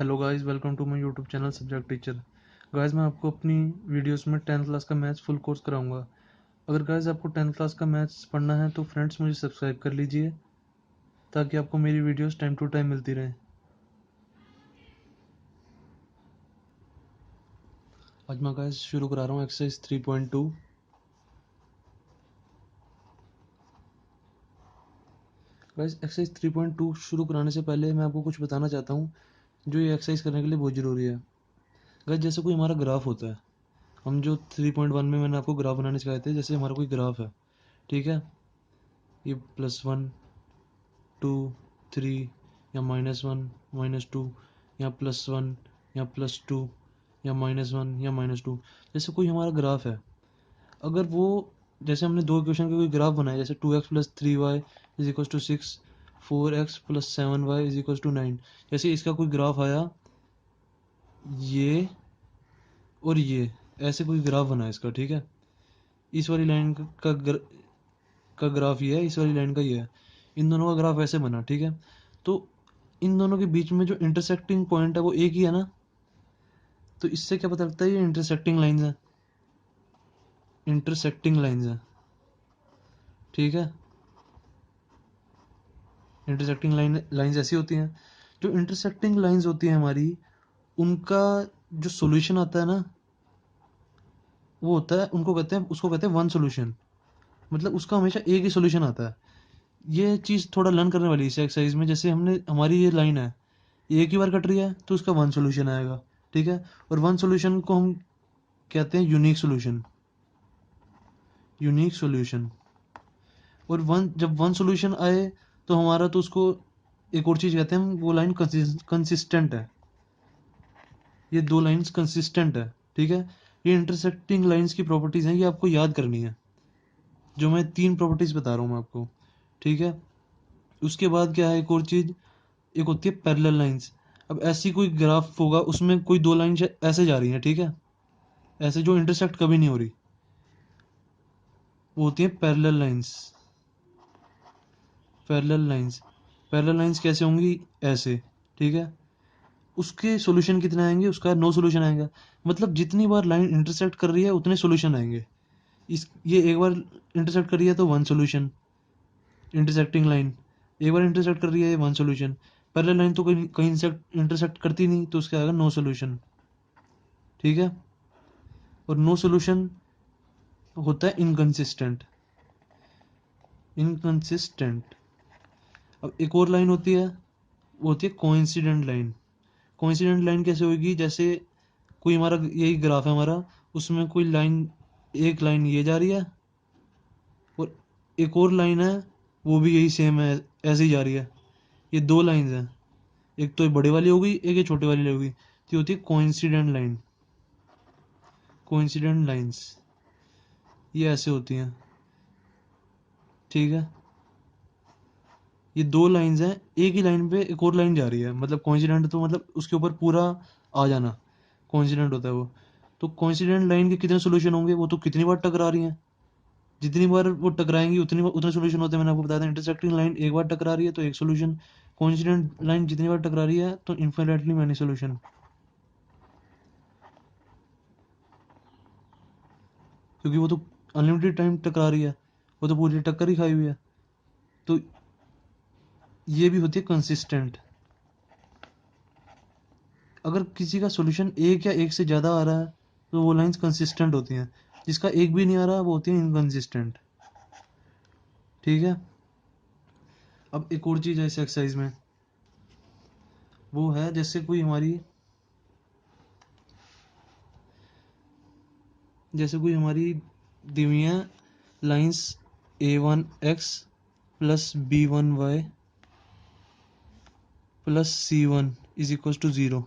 Hello guys, welcome to my YouTube channel subject teacher. Guys, मैं आपको अपनी videos में 10th क्लास का मैथ्स फुल कोर्स कराऊंगा। अगर गाइस आपको 10th क्लास का मैथ्स पढ़ना है तो फ्रेंड्स मुझे सब्सक्राइब कर लीजिए ताकि आपको मेरी वीडियोस टाइम टू टाइम मिलती रहें। आज मैं गाइस शुरू करा रहा हूँ एक्सरसाइज 3.2। गाइस, एक्सरसाइज 3.2 शुरू कराने से पहले मैं आपको कुछ बताना चाहता हूँ जो ये एक्सरसाइज करने के लिए बहुत ज़रूरी है। गाइस, जैसे कोई हमारा ग्राफ होता है, हम जो 3.1 में मैंने आपको ग्राफ बनाने सिखाए थे, जैसे हमारा कोई ग्राफ है, ठीक है, ये +1 2 3 या -1 -2 या +1 या +2 या -1 या -2, जैसे कोई हमारा ग्राफ है। अगर वो, जैसे हमने दो इक्वेशन के कोई ग्राफ बनाया, जैसे 2x + 3y = 6, 4x + 7y = 9, जैसे इसका कोई ग्राफ आया, ये और ये ऐसे कोई ग्राफ बना इसका, ठीक है। इस वाली लाइन का ग्राफ ये है, इस वाली लाइन का ये है, इन दोनों का ग्राफ ऐसे बना, ठीक है। तो इन दोनों के बीच में जो इंटरसेक्टिंग पॉइंट है वो एक ही है ना, तो इससे क्या पता लगता है ये इंटरसेक्टिंग लाइंस है, इंटरसेक्टिंग लाइंस है, ठीक है। इंटरसेक्टिंग लाइंस ऐसी होती हैं, जो इंटरसेक्टिंग लाइंस होती हैं हमारी, उनका जो सॉल्यूशन आता है ना, वो होता है, उसको कहते हैं वन सॉल्यूशन। मतलब उसका हमेशा एक ही सॉल्यूशन आता है। ये चीज़ थोड़ा लर्न करने वाली है इस एक्सरसाइज में। जैसे हमारी ये लाइन है, ये एक ही बार कट रही है, तो उसका वन सॉल्यूशन आएगा, ठीक है। और वन सॉल्यूशन को हम कहते हैं यूनिक सॉल्यूशन, यूनिक सॉल्यूशन। और जब वन सॉल्यूशन आए तो हमारा, तो उसको एक और चीज़ कहते हैं, वो लाइन कंसिस्टेंट है। ये दो लाइंस कंसिस्टेंट है, ठीक है। ये इंटरसेक्टिंग लाइंस की प्रॉपर्टीज़ हैं, ये आपको याद करनी है, जो मैं 3 प्रॉपर्टीज़ बता रहा हूँ मैं आपको, ठीक है। उसके बाद क्या है, एक और चीज़, एक होती है पैरेलल लाइंस। अब ऐसी कोई ग्राफ होगा, उसमें कोई दो लाइन ऐसे जा रही हैं, ठीक है, ऐसे जो इंटरसेक्ट कभी नहीं हो रही, वो होती है parallel lines. Parallel lines, parallel lines कैसे होंगी, ऐसे, ठीक है। उसके सॉल्यूशन कितने आएंगे, उसका नो सॉल्यूशन आएगा। मतलब जितनी बार लाइन इंटरसेक्ट कर रही है उतने सॉल्यूशन आएंगे। ये एक बार इंटरसेक्ट कर रही है तो वन सॉल्यूशन, इंटरसेक्टिंग लाइन एक बार इंटरसेक्ट कर रही है, वन सॉल्यूशन। पैरेलल लाइन तो कहीं कहीं इंटरसेक्ट करती नहीं, तो उसका आएगा नो सॉल्यूशन, ठीक है। और नो सॉल्यूशन होता है इनकंसिस्टेंट, इनकंसिस्टेंट। अब एक और लाइन होती है, वो होती है कोइंसिडेंट लाइन। कोइंसिडेंट लाइन कैसे होगी, जैसे कोई हमारा यही ग्राफ है हमारा, उसमें कोई लाइन, एक लाइन ये जा रही है और एक और लाइन है, वो भी यही सेम है, ऐसे ही जा रही है। ये दो लाइंस हैं, एक तो ये बड़े वाली होगी, एक ये छोटे वाली होगी, तो ये होती है कोइंसिडेंट लाइन। कोइंसिडेंट लाइंस ये ऐसे होती हैं, ठीक है। ये दो लाइंस हैं, एक ही लाइन पे एक और लाइन जा रही है, मतलब कोइंसिडेंट, तो मतलब उसके ऊपर पूरा आ जाना, कोइंसिडेंट होता है वो। तो कोइंसिडेंट लाइन के कितने सॉल्यूशन होंगे, वो तो कितनी बार टकरा रही हैं, जितनी बार वो टकराएंगी उतने सॉल्यूशन होते हैं। मैंने आपको बताया था, इंटरसेक्टिंग लाइन एक बार टकरा रही है तो एक सॉल्यूशन, कोइंसिडेंट लाइन जितनी बार टकरा रही है तो इन्फिनिटली मैनी सॉल्यूशन, क्योंकि वो तो अनलिमिटेड टाइम टकरा रही है, वो तो पूरी टक्कर ही खाई हुई है। तो ये भी होती है कंसिस्टेंट। अगर किसी का सॉल्यूशन एक या एक से ज़्यादा आ रहा है तो वो लाइंस कंसिस्टेंट होती हैं, जिसका एक भी नहीं आ रहा वो होती है इनकंसिस्टेंट, ठीक है। अब एक और चीज़ है इस एक्सरसाइज में, वो है जैसे कोई हमारी, दी हुई हैं लाइंस a1x + b1y + c1 = 0।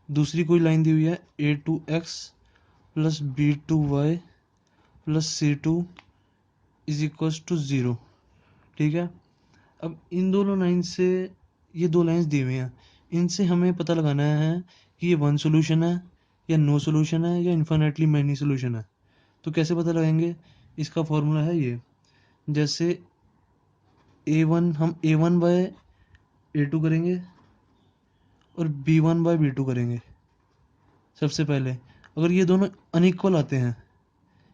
दूसरी कोई लाइन दी हुई है a2x + b2y + c2 = 0, ठीक है। अब इन दोनों लाइन से, ये दो लाइंस दी हुई हैं, इनसे हमें पता लगाना है कि ये वन सॉल्यूशन है या नो सॉल्यूशन है या इन्फिनिटली मैनी सॉल्यूशन है। तो कैसे पता लगाएंगे, इसका फॉर्मूला है ये, जैसे a1 हम a1 बाय a2 करेंगे, और b1/b2 करेंगे सबसे पहले। अगर ये दोनों अनइक्वल आते हैं,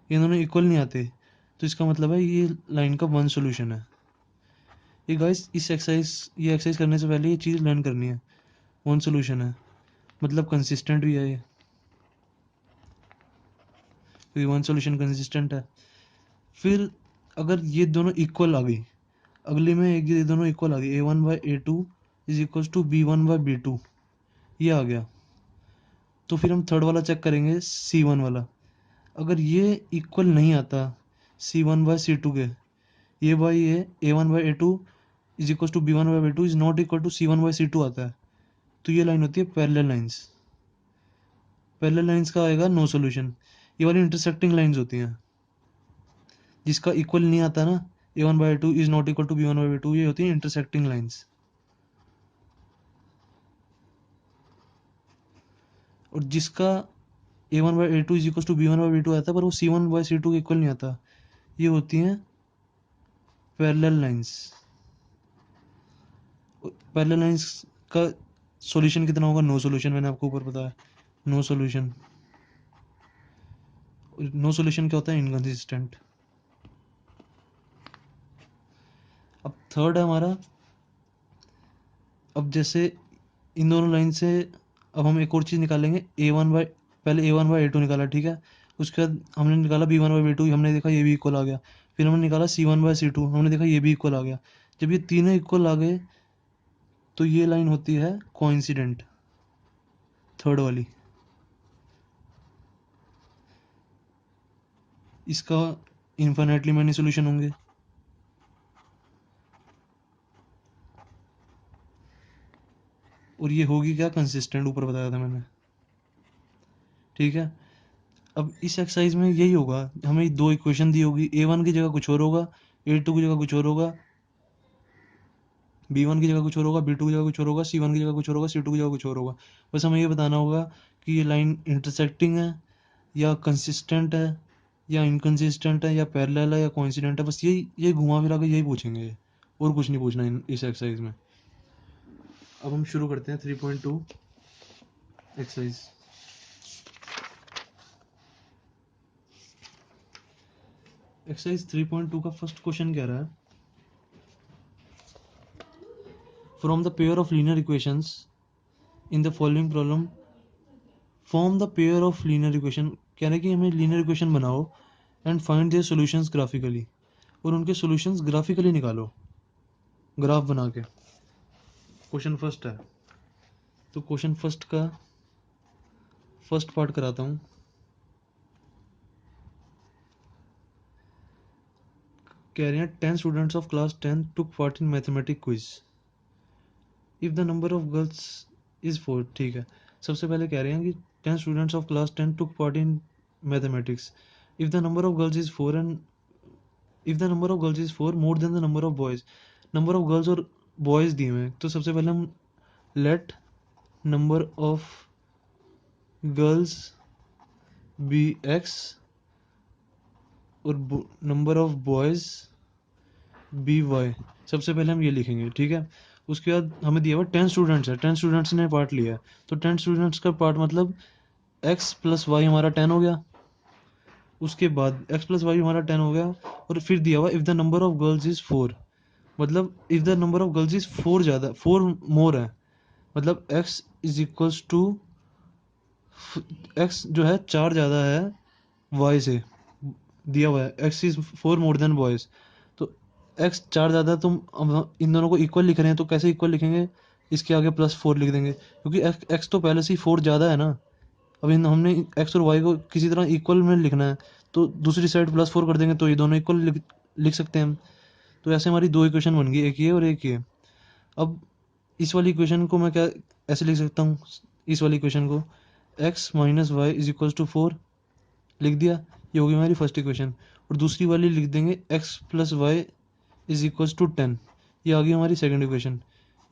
ये दोनों इक्वल नहीं आते, तो इसका मतलब है ये लाइन का वन सॉल्यूशन है। ये गाइस ये एक्सरसाइज करने से पहले ये चीज़ लर्न करनी है। वन सॉल्यूशन है मतलब कंसिस्टेंट भी है ये, क्योंकि वन सॉल्यूशन कंसिस्टेंट है। फिर अगर ये दोनों इक्वल आ गई, अगले में ये दोनों इक्वल आ गई, a1/a2 is equal to b1/b2, ये आ गया, तो फिर हम थर्ड वाला चेक करेंगे c1 वाला। अगर ये इक्वल नहीं आता c1/c2 के, ये बाई ये a1/a2 is equal to b1/b2 is not equal to c1/c2 आता है, तो ये लाइन होती है पैरेलल लाइंस। पैरेलल लाइंस का आएगा नो सॉल्यूशन। ये वाली इंटरसेक्टिंग लाइंस होती हैं, जिसका इक्वल नहीं आता ना, a1/a2 is not equal to b1/b2, ये होती है इंटरसेक्टिंग लाइंस। और जिसका a1/a2 is equal to b1/b2 आता है पर वो c1/c2 के इक्वल नहीं आता, ये होती हैं पैरेलल लाइंस। पैरेलल लाइंस का सॉल्यूशन कितना होगा, नो सॉल्यूशन, मैंने आपको ऊपर बताया नो सॉल्यूशन। नो सॉल्यूशन क्या होता है, इनकंसिस्टेंट। अब थर्ड है हमारा, अब जैसे इन दोनों लाइन से अब हम एक और चीज़ निकालेंगे, पहले a1/a2 निकाला, ठीक है। उसके बाद हमने निकाला b1/b2, हमने देखा ये भी इक्वल आ गया। फिर हमने निकाला c1/c2, हमने देखा ये भी इक्वल आ गया। जब ये तीनों इक्वल आ गए तो ये लाइन होती है कोइंसिडेंट, थर्ड वाली। इसका इन्फिनेटली मैनी सॉल्यूशन होंगे। और ये होगी क्या, कंसिस्टेंट, ऊपर बताया था मैंने, ठीक है। अब इस एक्सरसाइज में यही होगा, हमें दो इक्वेशन दी होगी, a1 की जगह कुछ और होगा, a2 की जगह कुछ और होगा, b1 की जगह कुछ और होगा, b2 की जगह कुछ और होगा, c1 की जगह कुछ और होगा, c2 की जगह कुछ और होगा। बस हमें ये बताना होगा कि ये लाइन इंटरसेक्टिंग है या कंसिस्टेंट है या इनकंसिस्टेंट है या पैरेलल है या कोइंसिडेंट है। बस ये घुमा फिरा के यही पूछेंगे ये, और कुछ नहीं पूछना इस एक्सरसाइज में। अब हम शुरू करते हैं 3.2 एक्सरसाइज। एक्सरसाइज 3.2 का फर्स्ट क्वेश्चन कह रहा है, from the pair of linear equations in the following problem form the pair of linear equation. कह रहे हैं कि हमें लीनियर इक्वेशन बनाओ and find their solutions graphically, और उनके सॉल्यूशंस ग्राफिकली निकालो, ग्राफ बना के। क्वेश्चन फर्स्ट है, तो क्वेश्चन फर्स्ट का फर्स्ट पार्ट कराता हूँ। कह रहे हैं 10 students of class 10 took part in mathematic quiz if the number of girls is 4, ठीक है। सबसे पहले कह रहे हैं कि 10 students of class 10 took part in mathematics if the number of girls is 4 and if the number of girls is 4 more than the number of boys. Number of girls और boys दिए हुए हैं, तो सबसे पहले हम let number of girls be x और number of boys be y। सबसे पहले हम ये लिखेंगे, ठीक है। उसके बाद हमें दिया हुआ 10 स्टूडेंट्स है, 10 स्टूडेंट्स ने पार्ट लिया है, तो 10 स्टूडेंट्स का पार्ट मतलब x प्लस वाई हमारा 10 हो गया। उसके बाद x प्लस वाई हमारा 10 हो गया, और फिर दिया हुआ if the number of girls is 4, मतलब if the number of girls is 4 ज़्यादा, 4 मोर है, मतलब x is equals to x जो है 4 ज़्यादा है y से, दिया हुआ है x is 4 more than boys. तो x 4 ज़्यादा, तुम अब इन दोनों को इक्वल लिख रहे हैं, तो कैसे इक्वल लिखेंगे, इसके आगे +4 लिख देंगे, क्योंकि x तो पहले से ही 4 ज़्यादा है ना। अब हमने x और y को किसी तरह इक्वल में लिखना है, तो दूसरी साइड +4 कर देंगे, तो ये दोनों इक्वल लिख सकते हैं हम। तो ऐसे हमारी दो इक्वेशन बन गई, एक ये और एक ये। अब इस वाली इक्वेशन को मैं क्या ऐसे लिख सकता हूँ, इस वाली इक्वेशन को x minus y is equals to 4 लिख दिया, ये होगी हमारी फर्स्ट इक्वेशन। और दूसरी वाली लिख देंगे x plus y is equals to 10, ये आ गई हमारी सेकंड इक्वेशन,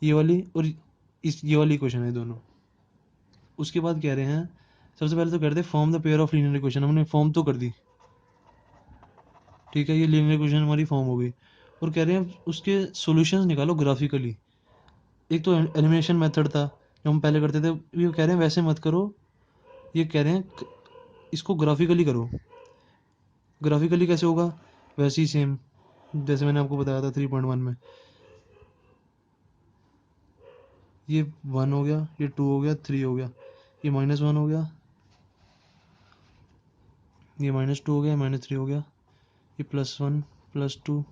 ये वाली और ये वाली इक्वेशन है दोनों। उसके बाद कह रहे हैं, सबसे पहले तो कहते हैं form the pair of linear equation, हमने फॉर्म तो कर दी, ठीक है, ये लीनियर इक्वेशन हमारी फॉर्म हो गई। और कह रहे हैं उसके सॉल्यूशंस निकालो ग्राफिकली। एक तो एलिमिनेशन मेथड था, जो हम पहले करते थे, ये कह रहे हैं वैसे मत करो, ये कह रहे हैं इसको ग्राफिकली करो। ग्राफिकली कैसे होगा? वैसे ही सेम जैसे मैंने आपको बताया था 3.1 में। ये 1 हो गया, ये 2 हो गया, 3 हो गया, ये -1 हो गया, ये -2 हो गया, -3 हो गया, ये +1 +2,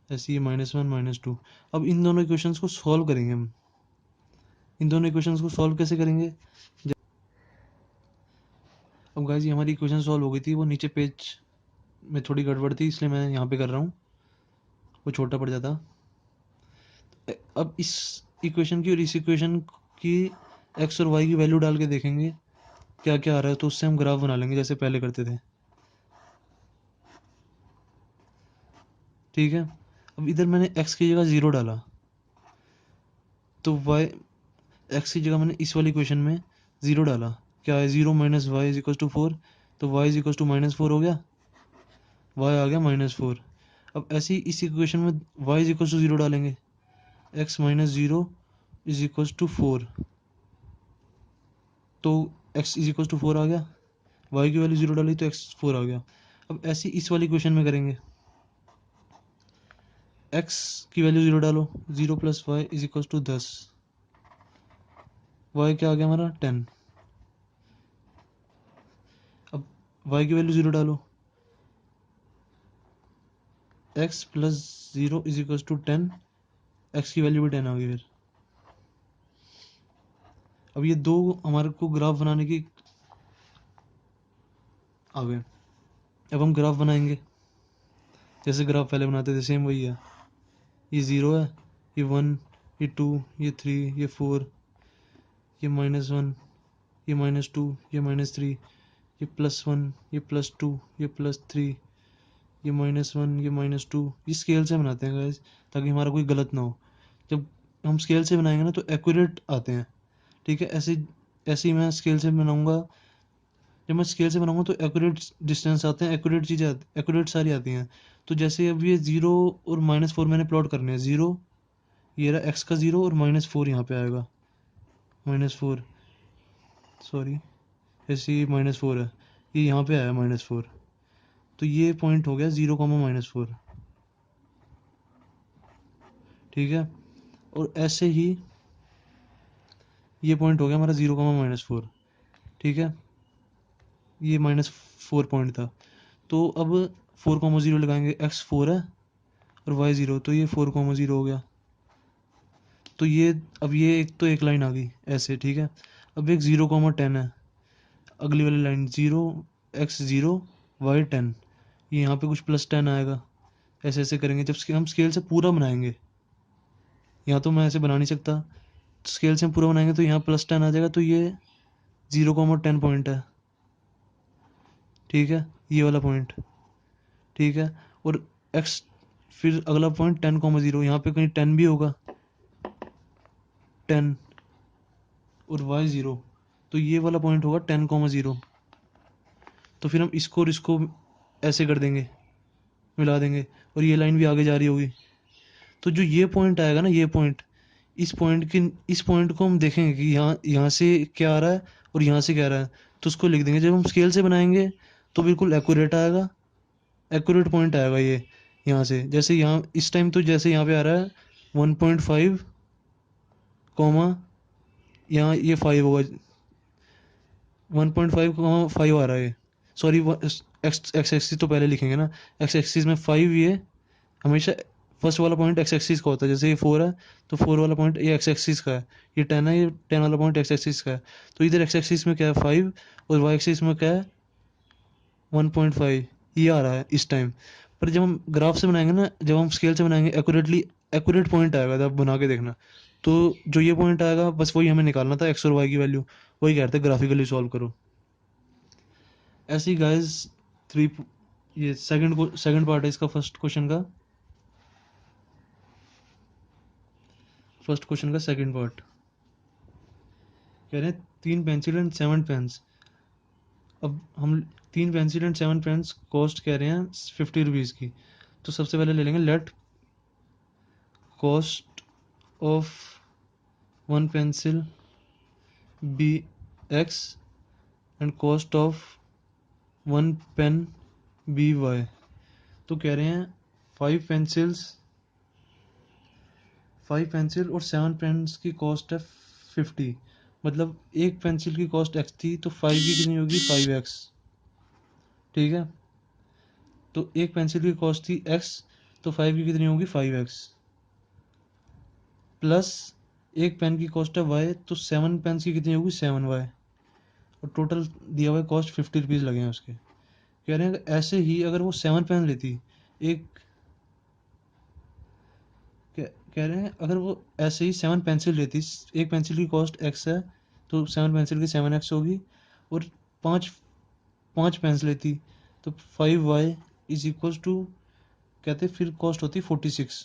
ऐसे ये -1 -2। अब इन दोनों इक्वेशंस को सॉल्व करेंगे हम। इन दोनों इक्वेशंस को सॉल्व कैसे करेंगे? अब गाइस ये हमारी इक्वेशन सॉल्व हो गई थी, वो नीचे पेज में थोड़ी गड़बड़ थी, इसलिए मैं यहाँ पे कर रहा हूँ, वो छोटा पड़ जाता। अब इस इक्वेशन की और इस इक्वेशन की एक्स और वाई की वैल्यू डाल के देखेंगे क्या क्या आ रहा है, तो उससे हम ग्राफ बना लेंगे जैसे पहले करते थे। ठीक है, अब इधर मैंने x की जगह 0 डाला, तो y x की जगह मैंने इस वाली इक्वेशन में 0 डाला। क्या है? 0 - y = 4, तो y = -4 हो गया, y आ गया -4। अब ऐसे ही इस इक्वेशन में y = 0 डालेंगे, x - 0 = 4, तो x = 4 आ गया, y की वैल्यू 0 डाली तो x 4 आ गया। अब ऐसे ही इस वाली इक्वेशन में करेंगे, x की वैल्यू 0 डालो, 0 + y = 10, y क्या आ गया हमारा 10। अब y की वैल्यू 0 डालो, x + 0 = 10, x की वैल्यू भी 10 आ गई। फिर अब ये दो हमारे को ग्राफ बनाने की आ गए। अब हम ग्राफ बनाएंगे जैसे ग्राफ पहले बनाते थे, सेम वही है। ये 0 है, ये 1, ये 2, ये 3, ये 4, ये -1, ये -2, ये -3, ये +1, ये +2, ये +3, ये -1, ये -2। ये स्केल से बनाते हैं गाइस, ताकि हमारा कोई गलत ना हो। जब हम स्केल से बनाएंगे ना तो एक्यूरेट आते हैं। ठीक है, ऐसे ऐसे ही मैं स्केल से बनाऊंगा। जब मैं स्केल से बनाऊंगा तो एक्यूरेट डिस्टेंस आते हैं, एक्यूरेट चीज़ें एक्यूरेट सारी आती हैं। तो जैसे अब ये 0 और -4 मैंने प्लॉट करने हैं। 0 ये रहा x का 0 और -4 यहाँ पे आएगा, -4, सॉरी, ऐसे ही -4 है, ये यहाँ पे आया -4, तो ये पॉइंट हो गया 0, -4। ठीक है, और ऐसे ही ये पॉइंट हो गया हमारा 0, -4। ठीक है, ये -4 पॉइंट था। तो अब 4, 0 लगाएंगे, x 4 है और y 0, तो ये 4, 0 हो गया। तो ये अब ये एक तो एक लाइन आ गई ऐसे। ठीक है, अब एक 0, 10 है, अगली वाली लाइन 0, x 0, y 10, ये यहाँ पे कुछ +10 आएगा। ऐसे ऐसे करेंगे जब हम स्केल से पूरा बनाएंगे। यहाँ तो मैं ऐसे बना नहीं सकता, स्केल से हम पूरा बनाएंगे तो यहाँ +10 आ जाएगा, तो ये 0, 10 पॉइंट है। ठीक है, ये वाला पॉइंट। ठीक है, और x फिर अगला पॉइंट 10, 0, यहाँ पे कहीं 10 भी होगा, 10, और y 0, तो ये वाला पॉइंट होगा 10, 0। तो फिर हम इसको और इसको ऐसे कर देंगे, मिला देंगे, और ये लाइन भी आगे जा रही होगी। तो जो ये पॉइंट आएगा ना, ये पॉइंट, इस पॉइंट को हम देखेंगे कि यहाँ से क्या आ रहा है और यहाँ से क्या आ रहा है, तो उसको लिख देंगे। जब हम स्केल से बनाएंगे तो बिल्कुल एक्यूरेट आएगा, एक्यूरेट पॉइंट आएगा ये यहाँ से। जैसे यहाँ इस टाइम तो जैसे यहाँ पे आ रहा है 1.5, यहाँ ये 5 होगा, 1.5, 5 आ रहा है, सॉरी, एक्स एक्सिस तो पहले लिखेंगे ना, एक्स एक्सिस में 5, ये हमेशा फर्स्ट वाला पॉइंट एक्स एक्सिस का होता है। जैसे ये 4 है तो 4 वाला पॉइंट ये एक्स एक्सिस का है, ये 10 है, ये 10 वाला पॉइंट एक्स एक्सिस का है। तो इधर एक्स एक्सिस में क्या है 5, और वाई एक्सिस में क्या है 1.5, ये आ रहा है इस टाइम। पर जब हम ग्राफ से बनाएंगे ना, जब हम स्केल से बनाएंगे, एक्यूरेट पॉइंट आएगा, जब बना के देखना। तो जो ये पॉइंट आएगा बस वही हमें निकालना था, एक्स और वाई की वैल्यू, वही कहते हैं ग्राफिकली सॉल्व करो। ऐसे ही गाइस थ्री, ये सेकंड पार्ट है इसका, फर्स्ट क्वेश्चन का सेकंड पार्ट। कह रहे हैं 3 पेंसिल एंड 7 पेन्स। अब हम 3 पेंसिल एंड 7 पेन्स कॉस्ट कह रहे हैं 50 रुपीज़ की। तो सबसे पहले ले लेंगे let cost of 1 pencil be x and cost of 1 pen be y. तो कह रहे हैं 5 पेंसिल और 7 पेन्स की कॉस्ट है 50। मतलब एक पेंसिल की कॉस्ट x थी तो 5 की कितनी होगी 5x। ठीक है, तो एक पेंसिल की कॉस्ट थी x, तो 5 की कितनी होगी 5x, प्लस एक पेन की कॉस्ट है y, तो 7 पेन्स की कितनी होगी 7y, और टोटल दिया हुआ कॉस्ट 50 रुपीज़ लगे हैं उसके। कह रहे हैं कि ऐसे ही अगर वो 7 पेन लेती, एक कह रहे हैं अगर वो ऐसे ही 7 पेंसिल लेती, एक पेंसिल की कॉस्ट x है तो 7 पेंसिल की 7x होगी, और पाँच पाँच पेंसिल लेती तो 5y इज इक्वल्स टू, कहते फिर कॉस्ट होती 46।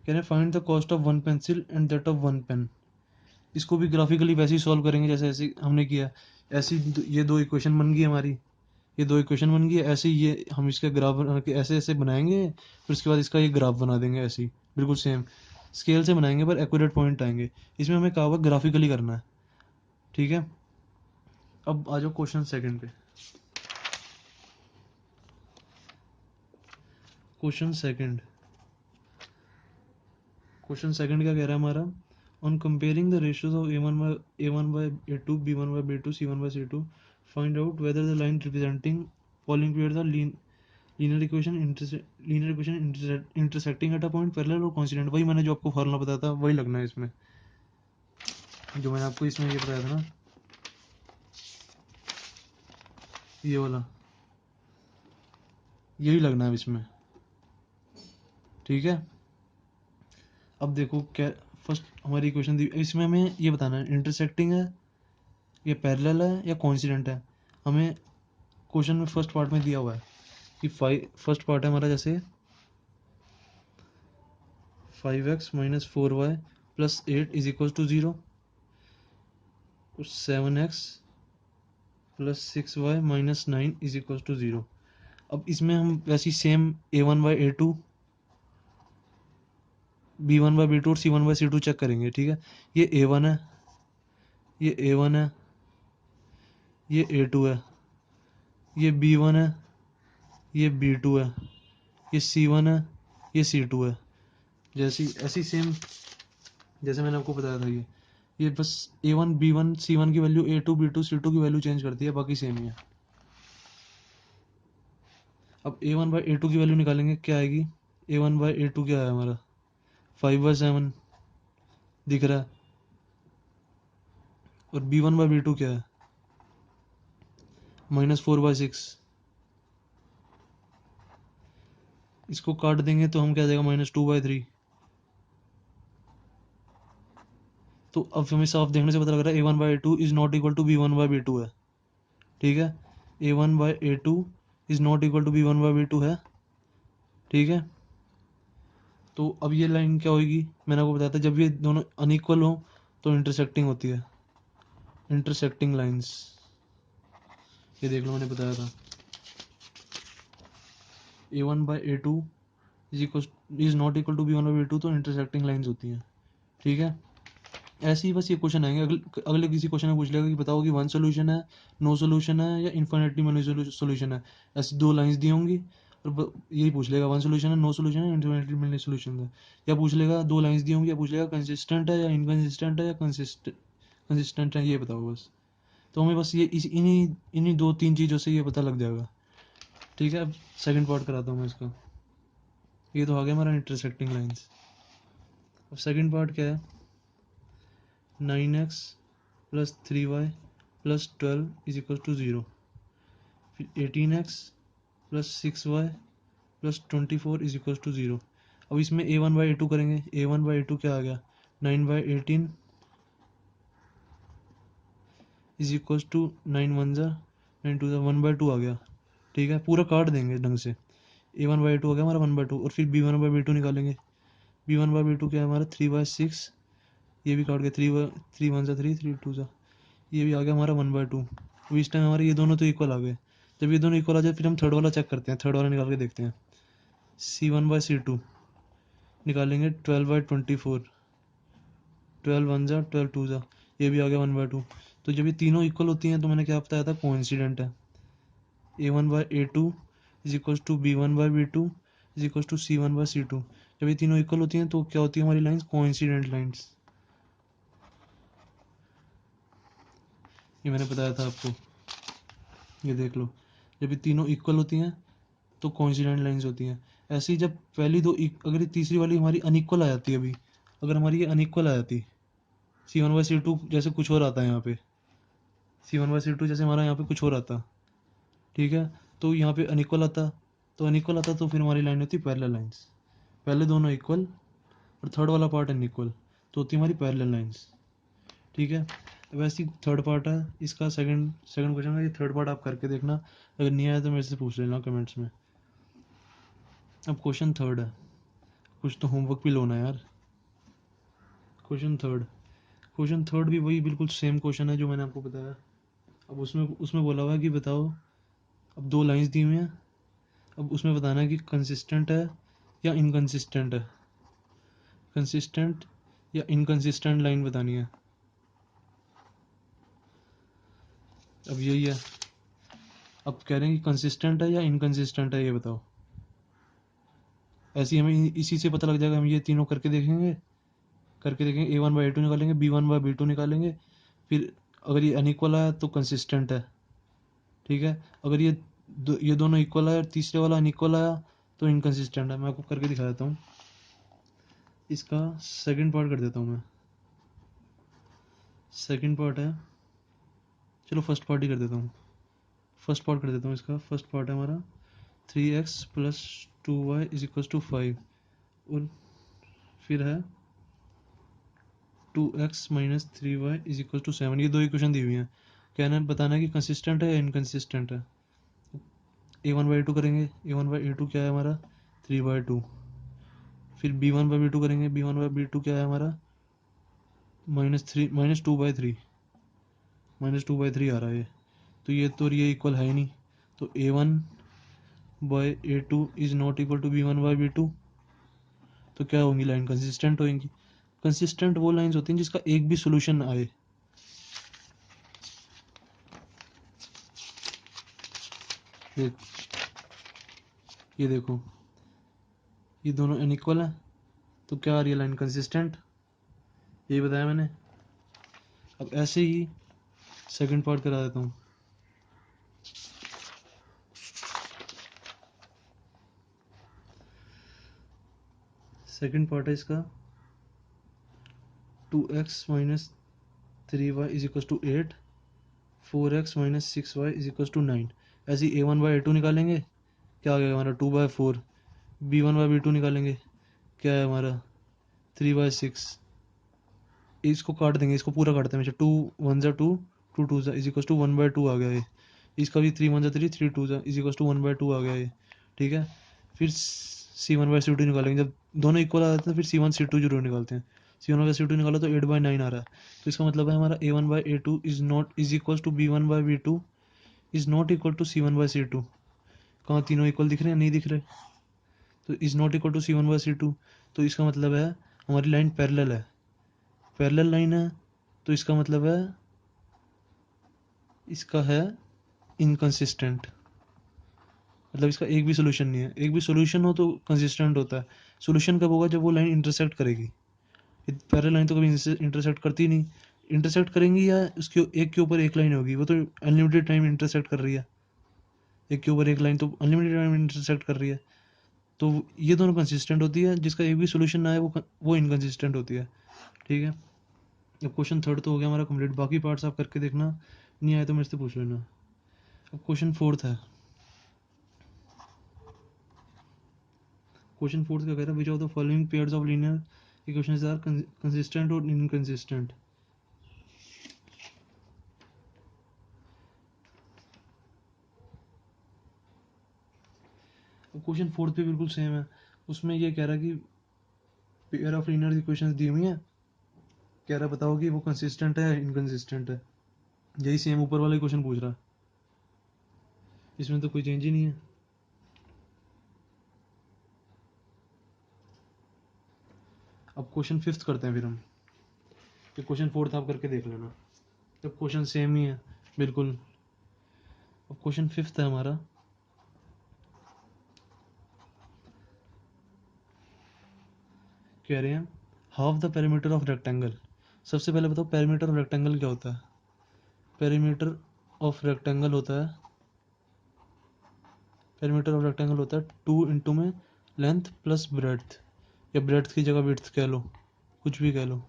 कह रहे हैं find the cost of 1 pencil and that of 1 pen. इसको भी ग्राफिकली वैसे ही सॉल्व करेंगे जैसे ऐसे हमने किया। ऐसी ये दो इक्वेशन बन गई हमारी, ये दो इक्वेशन बन गई, ऐसे ही ये हम इसका ग्राफ बना के ऐसे ऐसे बनाएंगे, फिर उसके बाद इसका ये ग्राफ बना देंगे ऐसे ही बिल्कुल सेम स्केल से बनाएंगे, पर एक्यूरेट पॉइंट आएंगे। इसमें हमें कहा हुआ ग्राफिकली करना है। ठीक है, अब आ जाओ क्वेश्चन सेकंड पे। क्वेश्चन सेकंड क्या कह रहा है हमारा, on comparing the ratios of a1 by a2 b1 by b2 c1 by c2 find out whether the line representing following period the linear equation intersecting at a point parallel और coincident. वही मैंने जो आपको formula बताया था वही लगना है इसमें, जो मैंने आपको इसमें ये बताया था ना, ये वाला, यही लगना है इसमें। ठीक है, अब देखो क्या फर्स्ट हमारी इक्वेशन दी, इसमें हमें ये बताना है इंटरसेक्टिंग है या पैरेलल है या कोइंसिडेंट है। हमें क्वेश्चन में फर्स्ट पार्ट में दिया हुआ है कि फर्स्ट पार्ट है हमारा जैसे 5x minus 4y plus 8 is equal to 0, 7x plus 6y minus 9 is equal to 0। अब इसमें हम वैसी same a1 by a2 b1 by b2 और c1 बाई c2 चेक करेंगे। ठीक है, ये a1 है, ये a1 है, ये a2 है, ये b1 है, ये b2 है, ये c1 है, ये c2 है। जैसी ऐसी सेम जैसे मैंने आपको बताया था, ये बस a1 b1 c1 की वैल्यू a2 b2 c2 की वैल्यू चेंज करती है, बाकी सेम ही है। अब a1 बाई a2 की वैल्यू निकालेंगे, क्या आएगी, a1 बाई a2 क्या है हमारा 5/7 दिख रहा है, और b1 बाई b2 क्या है -4/6। इसको काट देंगे तो हम क्या देगा -2/3। तो अब हमें साफ देखने से पता लग रहा है a1 by a2 is not equal to b1 by b2 है। ठीक है, a1 by a2 is not equal to b1 by b2 है। ठीक है, तो अब ये लाइन क्या होगी, मैंने आपको बताया था जब ये दोनों अनइक्वल हो तो इंटरसेक्टिंग होती है, इंटरसेक्टिंग लाइंस। ये देख लो मैंने बताया था a1 by a2 is not equal to b1 by b2, तो इंटरसेक्टिंग लाइंस होती हैं। ठीक है, ऐसे ही बस ये क्वेश्चन आएंगे। अगले किसी क्वेश्चन में पूछ लेगा कि बताओ कि 1 सोल्यूशन है, नो सोल्यूशन है या इन्फिनिटली मेनी सोल्यूशन है। ऐसी दो लाइंस दी होंगी और यही पूछ लेगा 1 सोल्यूशन है, नो सोल्यूशन है, इन्फिनिटली मेनी सोल्यूशन है। या पूछ लेगा दो लाइंस दी होंगी, या पूछ लेगा कंसिस्टेंट है या इनकंसिस्टेंट है या कंसिस्टेंट है, ये बताओ बस। तो हमें बस ये इन्हीं इन्हीं 2-3 चीज़ों से ये पता लग जाएगा। ठीक है, अब सेकंड पार्ट कराता हूँ मैं इसका। ये तो आ गया हमारा इंटरसेक्टिंग लाइंस। अब सेकंड पार्ट क्या है, 9x plus 3y plus 12 is equal to 0। फिर 18x plus 6y plus 24 is equal to 0। अब इसमें a1 बाई a2 करेंगे, a1 बाई a2 क्या आ गया 9/18 इज इक्वल टू 9 1 ज़ा 9 2 ज़ा 1/2 आ गया। ठीक है, पूरा काट देंगे ढंग से, a1 बाई a2 हो गया हमारा 1/2, और फिर b1 बाई b2 निकालेंगे। b1 बाई b2 क्या है हमारा 3/6, ये भी काट के 3 1 ज़ा 3 3 2 ज़ा, ये भी आ गया हमारा 1/2। अब इस टाइम हमारे ये दोनों तो इक्वल आ गए। जब ये दोनों इक्वल आ जाए फिर हम थर्ड वाला चेक करते हैं, थर्ड वाला निकाल के देखते हैं। c1 बाई c2 निकालेंगे 12/24, 12 1 ज़ा 12 2 ज़ा, ये भी आ गया 1/2। तो जब ये तीनों इक्वल होती हैं तो मैंने क्या बताया था, कोइंसिडेंट है। a1/a2 is equal to b1/b2 is equal to c1/c2। जब ये तीनों इक्वल होती हैं तो क्या होती है हमारी लाइंस, कोइंसिडेंट लाइंस। ये मैंने बताया था आपको, ये देख लो, जब ये तीनों इक्वल होती हैं तो कोइंसिडेंट लाइंस होती हैं। ऐसे ही जब पहली दो अगर ये तीसरी वाली हमारी अनइक्वल आ जाती है, अभी अगर हमारी ये अनइक्वल आ जाती, c1/c2 जैसे कुछ और आता है यहाँ पे, c1/c2 जैसे हमारा यहाँ पे कुछ और आता, ठीक है, तो यहाँ पे अनइक्वल आता, तो अनइक्वल आता तो फिर हमारी लाइन होती पैरेलल लाइंस। पहले दोनों इक्वल और थर्ड वाला पार्ट अनइक्वल, तो होती है हमारी पैरेलल लाइंस, ठीक है। वैसे ही थर्ड पार्ट है इसका, सेकंड क्वेश्चन है, ये थर्ड पार्ट आप करके देखना, अगर नहीं आया तो मेरे से पूछ लेना कमेंट्स में। अब क्वेश्चन थर्ड है, कुछ तो होमवर्क भी लोना यार। क्वेश्चन थर्ड भी वही बिल्कुल सेम क्वेश्चन है जो मैंने आपको बताया। अब उसमें बोला हुआ है कि बताओ, अब दो लाइंस दी हुई हैं, अब उसमें बताना है कि कंसिस्टेंट है या इनकंसिस्टेंट है, कंसिस्टेंट या इनकंसिस्टेंट लाइन बतानी है। अब यही है, अब कह रहे हैं कि कंसिस्टेंट है या इनकंसिस्टेंट है, ये बताओ। ऐसे ही हमें इसी से पता लग जाएगा, हम ये तीनों करके देखेंगे, a1/a2 निकालेंगे, b1/b2 निकालेंगे, फिर अगर ये अनइक्वल आया तो कंसिस्टेंट है, ठीक है। अगर ये दोनों इक्वल आया और तीसरे वाला अनइक्वल आया तो इनकंसिस्टेंट है। मैं आपको करके दिखा देता हूँ, इसका सेकंड पार्ट कर देता हूँ मैं। सेकंड पार्ट है, चलो फर्स्ट पार्ट ही कर देता हूँ, फर्स्ट पार्ट कर देता हूँ इसका। फर्स्ट पार्ट है हमारा 3x + 2y = 5, और फिर है 2x - 3y = 7। ये दो इक्वेशन दी हुई हैं, कहना बताना है कि कंसिस्टेंट है या इनकंसिस्टेंट है। a1/a2 करेंगे, a1/a2 क्या है हमारा 3/2, फिर b1/b2 करेंगे, b1/b2 क्या है हमारा -2/3 -2/3 आ रहा है ये, तो ये इक्वल है ही नहीं, तो a1/a2 is not equal to b1/b2, तो क्या होंगी लाइन, कंसिस्टेंट होंगी। कंसिस्टेंट वो लाइंस होती हैं जिसका एक भी सोल्यूशन आए। ये देखो, ये दोनों अनइक्वल है, तो क्या आ रही है लाइन, कंसिस्टेंट, यही बताया मैंने। अब ऐसे ही सेकंड पार्ट करा देता हूँ। सेकंड पार्ट है इसका 2x - 3y = 8, 4x - 6y = 9। ऐसे ही a1/a2 निकालेंगे, क्या आ गया हमारा 2/4, b1/b2 निकालेंगे, क्या है हमारा 3/6। इसको काट देंगे, इसको पूरा काटते हैं, 2 1 ज़ा 2, 2 2 ज़ा = 1/2 आ गया ये। इसका भी 3 1 ज़ा 3, 3 2 ज़ा = 1/2 आ गया ये, ठीक है। फिर c1/c2 निकालेंगे, जब दोनों इक्वल आ जाते हैं फिर c1/c2 जरूर निकालते हैं। c1/c2 निकाला तो 8/9 आ रहा है, तो इसका मतलब है हमारा a1/a2 is not is equal to b1/b2 is not equal to c1/c2। कहाँ तीनों इक्वल दिख रहे हैं, नहीं दिख रहे, तो is not equal to c1/c2, तो इसका मतलब है हमारी लाइन पैरेलल है, पैरेलल लाइन है, तो इसका मतलब है इसका है इनकंसिस्टेंट, मतलब इसका एक भी सोल्यूशन नहीं है। एक भी सोल्यूशन हो तो कंसिस्टेंट होता है। सोल्यूशन कब होगा, जब वो लाइन इंटरसेक्ट करेगी। पैरेलल लाइन तो कभी इंटरसेक्ट करती नहीं, इंटरसेक्ट करेंगी या उसके एक के ऊपर एक लाइन होगी, वो तो अनलिमिटेड टाइम इंटरसेक्ट कर रही है, एक के ऊपर एक लाइन तो अनलिमिटेड टाइम इंटरसेक्ट कर रही है, तो ये दोनों कंसिस्टेंट होती है। जिसका एक भी सोल्यूशन ना है वो इनकंसिस्टेंट होती है, ठीक है। अब क्वेश्चन थर्ड तो हो गया हमारा कंप्लीट, बाकी पार्ट्स आप करके देखना, नहीं आए तो मेरे से पूछ लेना। अब क्वेश्चन फोर्थ है, क्वेश्चन फोर्थ क्या कह रहा है, which of the following pairs of linear equations are consistent और इनकंसिस्टेंट। अब क्वेश्चन फोर्थ भी बिल्कुल सेम है, उसमें ये कह रहा है कि पेयर ऑफ लीनियर इक्वेशंस दी हुई हैं, कह रहा बताओ कि वो कंसिस्टेंट है या इनकंसिस्टेंट है। यही सेम ऊपर वाला क्वेश्चन पूछ रहा है, इसमें तो कोई चेंज ही नहीं है। अब क्वेश्चन फिफ्थ करते हैं फिर हम। कि क्वेश्चन 4 आप करके देख लेना, तब क्वेश्चन सेम ही है बिल्कुल। अब क्वेश्चन 5 है हमारा, कह रहे हैं half the perimeter of rectangle. सबसे पहले बताओ पेरीमीटर ऑफ रेक्टेंगल क्या होता है। पेरीमीटर ऑफ रेक्टेंगल होता है, पेरीमीटर ऑफ रेक्टेंगल होता है 2 इंटू में लेंथ प्लस ब्रेड्थ, या ब्रेड्थ की जगह विड्थ कह लो, कुछ भी कह लो,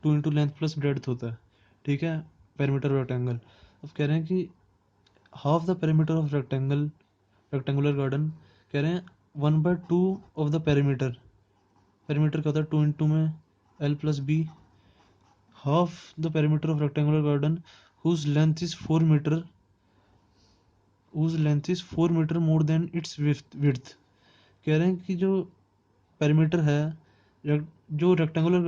2 इंटू लेंथ प्लस ब्रेड्थ होता है, ठीक है, पेरीमीटर ऑफ रेक्टेंगल। अब कह रहे हैं कि half the perimeter of rectangle, rectangular garden, कह रहे हैं 1/2 ऑफ द पेरीमीटर। पेरीमीटर क्या होता है 2 इंटू में L plus B, half the perimeter of rectangular garden whose length is 4 metre, whose length is 4 metre more than its width. कह रहे हैं कि जो पेरीमीटर है, जो रेक्टेंगुलर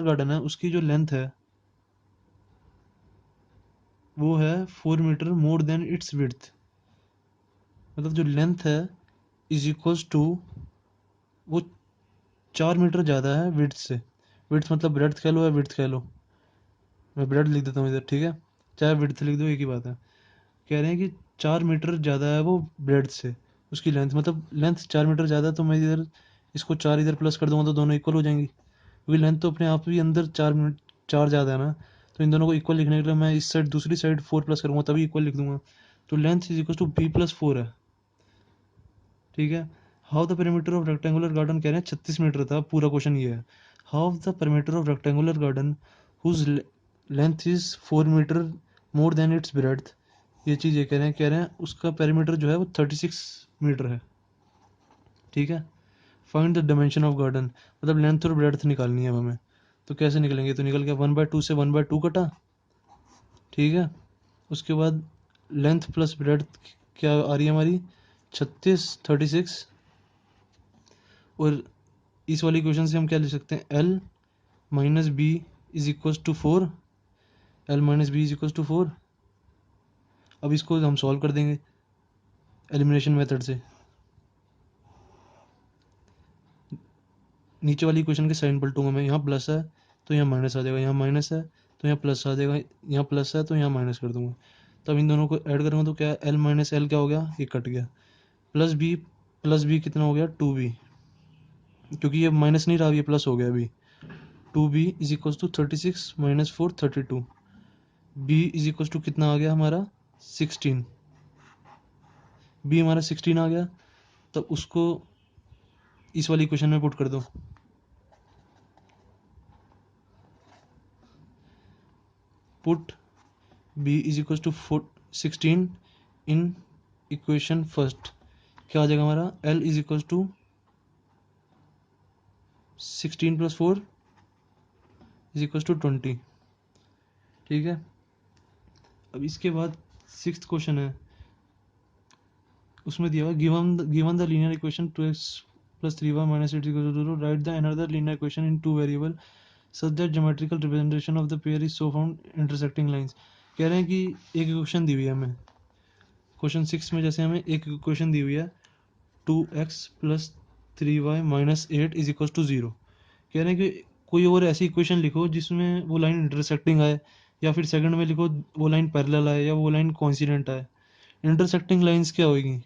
गार्डन है उसकी जो लेंथ है वो है 4 metre more than its width. मतलब जो लेंथ है इज इक्वल्स टू, वो 4 मीटर ज़्यादा है विड्थ से। विड्थ मतलब ब्रेड्थ कह लो या विड्थ कह लो, मैं ब्रेड लिख देता हूँ इधर, ठीक है, चाहे विड्थ लिख दो एक ही बात है। कह रहे हैं कि 4 मीटर ज़्यादा है वो ब्रेड से, उसकी लेंथ, मतलब लेंथ 4 मीटर ज़्यादा है, तो मैं इधर इसको 4 इधर प्लस कर दूंगा तो दोनों इक्वल हो जाएंगी, क्योंकि लेंथ तो अपने आप ही अंदर 4 ज़्यादा है ना, तो इन दोनों को इक्वल लिखने के लिए मैं इस साइड दूसरी साइड 4 प्लस करूँगा तभी इक्वल लिख दूंगा। तो length is equal to B plus 4 है, ठीक है। How the perimeter of rectangular garden, कह रहे हैं 36 मीटर था, पूरा क्वेश्चन ये है। How the perimeter of rectangular garden whose length is 4 metre more than its breadth, ये चीज़ ये कह रहे हैं उसका पेरीमीटर जो है वो 36 मीटर है, ठीक है। Find the dimension of garden, मतलब लेंथ और ब्रेड्थ निकालनी है हमें, तो कैसे निकलेंगे, तो निकल गया 1/2 से 1/2 कटा, ठीक है। उसके बाद लेंथ प्लस ब्रेड्थ क्या आ रही है हमारी 36। और इस वाली क्वेश्चन से हम क्या लिख सकते हैं, L minus B is equals to 4, L minus B is equals to 4। अब इसको हम सॉल्व कर देंगे एलिमिनेशन मेथड से। नीचे वाली क्वेश्चन के साइन पलटूंगा मैं, यहाँ प्लस है तो यहाँ माइनस आ जाएगा, यहाँ माइनस है तो यहाँ प्लस आ जाएगा, यहाँ प्लस है तो यहाँ माइनस कर दूंगा। तब इन दोनों को ऐड करूँगा तो क्या, एल माइनस एल क्या हो गया, ये कट गया, प्लस बी कितना हो गया 2b, क्योंकि ये माइनस नहीं रहा, ये प्लस हो गया अभी। 2b is equal to 36 minus 4 32, b is equal to कितना आ गया हमारा 16, b हमारा 16 आ गया। तब उसको इस वाली क्वेश्चन में पुट कर दो, put b is equal to 16 in equation first, क्या आ जाएगा हमारा, l is equal to 16 plus 4 is equal to 20, ठीक है। अब इसके बाद 6th क्वेश्चन है, उसमें दिया हुआ given the linear equation 2x plus 3y minus 8 equals to 0, write the another linear equation in two variable such that geometrical representation of the pair is so found intersecting lines। कह रहे हैं कि एक equation दी हुई है हमें, question 6 में जैसे हमें एक इक्वेशन दी हुई है 2x plus 3y minus 8 is equal to 0। कह रहे हैं कि कोई और ऐसी इक्वेशन लिखो जिसमें वो लाइन इंटरसेक्टिंग आए, या फिर सेकंड में लिखो वो लाइन पैरेलल आए, या वो लाइन कोइंसिडेंट आए। इंटरसेक्टिंग लाइंस क्या होगी,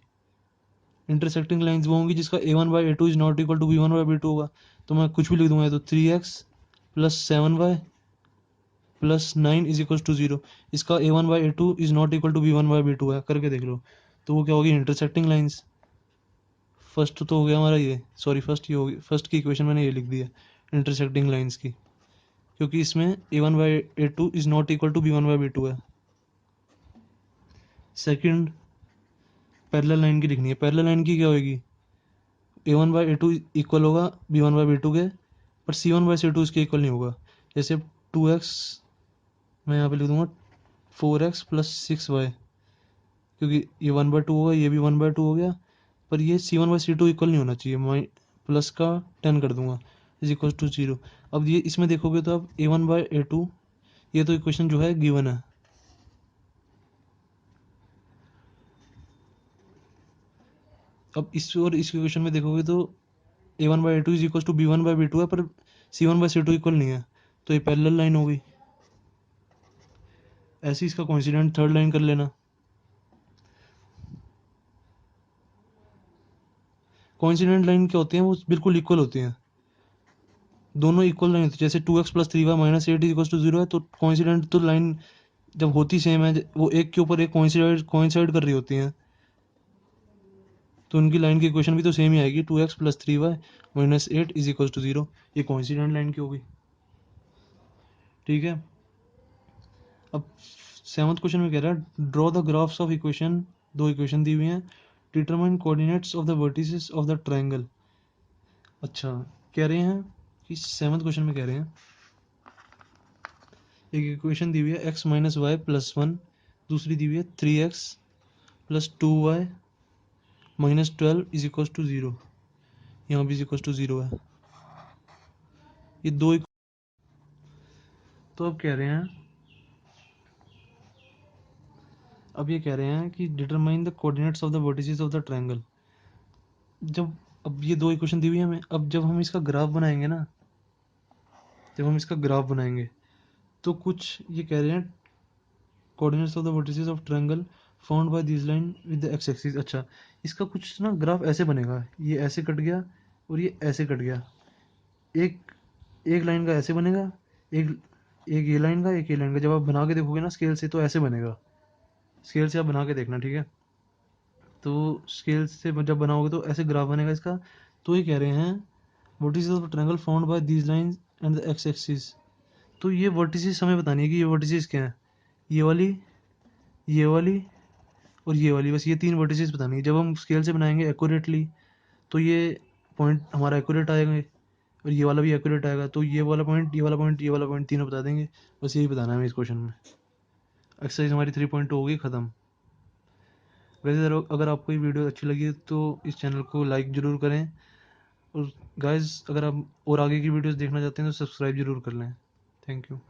इंटरसेक्टिंग लाइंस वो होंगी जिसका a1/a2 is not equal to b1/b2 होगा। तो मैं कुछ भी लिख दूंगा, तो 3x plus 7y plus 9 is equal to 0, इसका a1/a2 is not equal to b1/b2 है, करके देख लो। तो वो क्या होगी, इंटरसेक्टिंग लाइंस। फर्स्ट तो हो गया हमारा ये, सॉरी फर्स्ट ये होगी, फर्स्ट की इक्वेशन मैंने ये लिख दी है इंटरसेक्टिंग लाइंस की, क्योंकि इसमें a1/a2 is not equal to b1/b2 है। सेकंड पैरेलल लाइन की लिखनी है, पैरेलल लाइन की क्या होगी, a1/a2 इक्वल होगा b1/b2 के, पर c1/c2 इसके इक्वल नहीं होगा। जैसे 2x मैं यहाँ पे लिख दूंगा 4x प्लस 6y, क्योंकि ये 1/2 होगा, ये भी 1/2 हो गया, पर ये c1/c2 इक्वल नहीं होना चाहिए, मैं प्लस का 10 कर दूंगा इज इक्वल टू 0। अब ये इसमें देखोगे तो अब a1/a2, ये तो इक्वेशन जो है गिवन है, अब इस और इस इक्वेशन में देखोगे तो a1/a2 is equal to b1/b2 है, पर C1/C2 इक्वल नहीं है, तो ये पैरेलल लाइन होगी। ऐसे इसका कोइंसिडेंट थर्ड लाइन कर लेना। कोइंसिडेंट लाइन क्या होती हैं, वो बिल्कुल इक्वल होती हैं, दोनों इक्वल लाइन होती है। जैसे 2x + 3y - 8 = 0 है, तो कोइंसिडेंट तो लाइन जब होती सेम है, वो एक के ऊपर एक कोइंसाइड कर रही होती हैं, तो उनकी लाइन की इक्वेशन भी तो सेम ही आएगी, 2x + 3y - 8 = 0। ये कोइंसिडेंट लाइन की होगी, ठीक है। अब 7th क्वेश्चन में कह रहा है draw the graphs of equation, दो इक्वेशन दी हुई हैं, determine coordinates of the vertices of the triangle. अच्छा, कह रहे हैं कि 7th क्वेश्चन में कह रहे हैं एक इक्वेशन दी हुई है x - y + 1, दूसरी दी हुई है 3x + 2y - 12 = 0। यहाँ भी =0 है। ये दो तो अब कह रहे हैं, अब ये कह रहे हैं कि determine the coordinates of the vertices of the triangle. जब अब ये दो इक्वेशन दी हुई है हमें, अब जब हम इसका ग्राफ बनाएंगे ना, जब हम इसका ग्राफ बनाएंगे तो कुछ ये कह रहे हैं coordinates of the vertices of triangle found by this line with the x axis. अच्छा, इसका कुछ ना ग्राफ ऐसे बनेगा, ये ऐसे कट गया और ये ऐसे कट गया, एक एक लाइन का ऐसे बनेगा, एक एक ये लाइन का, एक ये लाइन का। जब आप बना के देखोगे ना स्केल से, तो ऐसे बनेगा। स्केल से आप बना के देखना, ठीक है। तो स्केल से जब बनाओगे तो ऐसे ग्राफ बनेगा इसका। तो ये कह रहे हैं vertices of triangle found by these lines and the x axis. तो ये वर्टिसेस हमें बतानी है कि ये वर्टिसेस क्या है, ये वाली, ये वाली और ये वाली, बस ये तीन वर्टिसेस बतानी है। जब हम स्केल से बनाएंगे एक्यूरेटली, तो ये पॉइंट हमारा एक्यूरेट आएगा और ये वाला भी एक्यूरेट आएगा। तो ये वाला पॉइंट, ये वाला पॉइंट, ये वाला पॉइंट, तीनों बता देंगे। बस यही बताना है हमें इस क्वेश्चन में। एक्सरसाइज हमारी 3.2 होगी ख़त्म। वैसे अगर आपको ये वीडियो अच्छी लगी तो इस चैनल को लाइक ज़रूर करें, और गाइस अगर आप और आगे की वीडियोस देखना चाहते हैं तो सब्सक्राइब ज़रूर कर लें। Thank you.